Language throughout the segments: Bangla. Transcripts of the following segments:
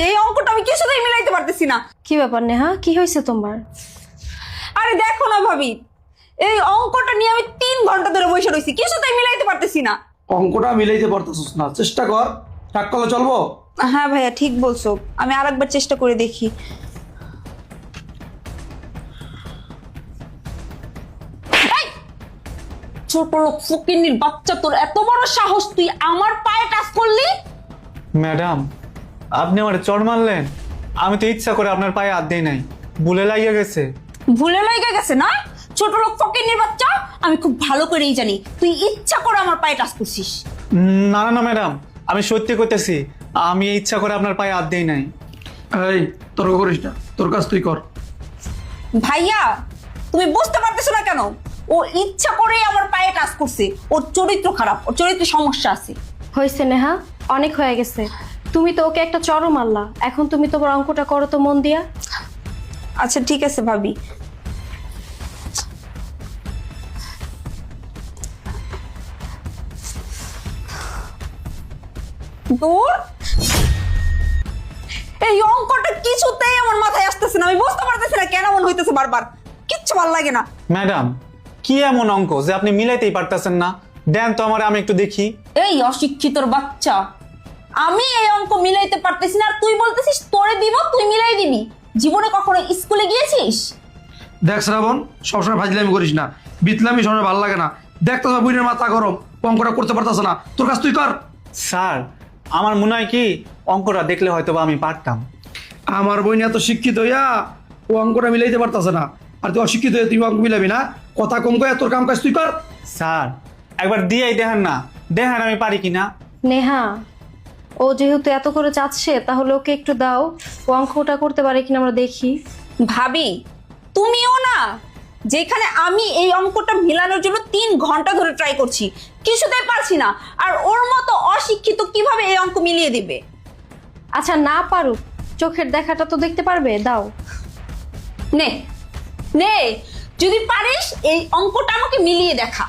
এই অঙ্কটা আমি কিছুতেই মিলাইতে পারতেছি না। কি ব্যাপার নেহা, কি হয়েছে তোমার? আরে দেখো না ভাবি, এই অঙ্কটা নিয়ে আমি 3 ঘন্টা ধরে বসে রয়েছি, কিছুতেই মিলাইতে পারতেছি না। অঙ্কটা মিলাইতে পারতেছিস না, চেষ্টা কর, টাক করলে চলবো। হ্যাঁ ভাইয়া ঠিক বলছো, আমি আরেকবার চেষ্টা করে দেখি। এই, ছোট লোক ফকিন্নির বাচ্চা, তোর এত বড় সাহস, তুই আমার পায়ে টাচ করলি? ম্যাডাম, আপনি আমার চড় মারলেন। আমি তো ইচ্ছা করে আপনার পায়ে হাত দিই নাই, ভুলে লাগিয়ে গেছে। ভুলে লেগে গেছে না? ছোট লোক ফকিন্নির বাচ্চা, আমি খুব ভালো করেই জানি তুই ইচ্ছা করে আমার পায়ে টাচ করছিস। না না না ম্যাডাম, আমি সত্যি করতেছি, আমি ইচ্ছা করে আপনার পায়ে হাত দিই নাই। এই তর্ক করিস না, তোর কাজ তুই কর। ভাইয়া তুমি বুঝতে পারতেছো না কেন? ও ইচ্ছা করেই আমার পায়ে টাচ করছে, ওর চরিত্র খারাপ, ওর চরিত্রে সমস্যা আছে। হয়েছে নেহা, অনেক হয়ে গেছে। তুমি তো ওকে একটা চড়ও মারলা, এখন তুমি তোমার অঙ্কটা করো তো মন দিয়া। আচ্ছা ঠিক আছে ভাবি। দূর, এই অঙ্কটা কিছুতেই আমার মাথায় আসতেছে না, আমি বুঝতে পারতেছি না কেন মন হইতেছে বারবার, কিচ্ছু ভালো লাগে না। ম্যাডাম, কি এমন অঙ্ক যে আপনি মিলাইতেই পারতেছেন না? দেন তো আমার, আমি একটু দেখি। এই অশিক্ষিতর বাচ্চা, আমি এই অঙ্ক মিলাইতে পারতেছি না আর তুই বলতেছিস তোরে দিব, তুই মিলাই দিবি? জীবনে কখনো স্কুলে গিয়েছিস? দেখ শ্রাবণ, সবসময় ফাজলামি করিস না, বিতলামি সবসময় ভালো লাগে না। দেখ তো বুড়ির মাথা গরম, অঙ্কটা করতে পারতাছ না, তোর কাজ তুই কর। স্যার, আমার মনে হয় কি অঙ্কটা দেখলে হয়তো বা আমি পারতাম। আমার বোন এত শিক্ষিত হইয়া ও অঙ্কটা মিলাইতে পারতাছে না, আর তুই অশিক্ষিত হয়ে তুই অঙ্ক মিলাবি না? কথা কম কয়ে তোর কাম কাজ তুই কর। স্যার, একবার দিয়েই দেখেন না, দেখেন আমি পারি কিনা। নেহা, ও যেহেতু এত করে চাচ্ছে, তাহলে ওকে একটু দাও, ও অঙ্কটা করতে পারে কিনা আমরা দেখি। ভাবি তুমিও না, যেখানে আমি এই অঙ্কটা মিলানোর জন্য 3 ঘন্টা ধরে ট্রাই করছি, কিছুতেই পারছি না, আর ওর মতো অশিক্ষিত কিভাবে এই অঙ্ক মিলিয়ে দিবে? আচ্ছা না পারুক, চোখের দেখাটা তো দেখতে পারবে, দাও। নে নে, যদি পারিস এই অঙ্কটা আমাকে মিলিয়ে দেখা।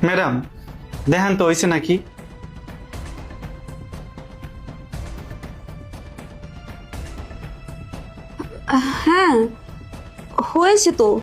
ম্যাডাম, দেখেন তো হয়েছে নাকি? হ্যাঁ হয়েছে তো।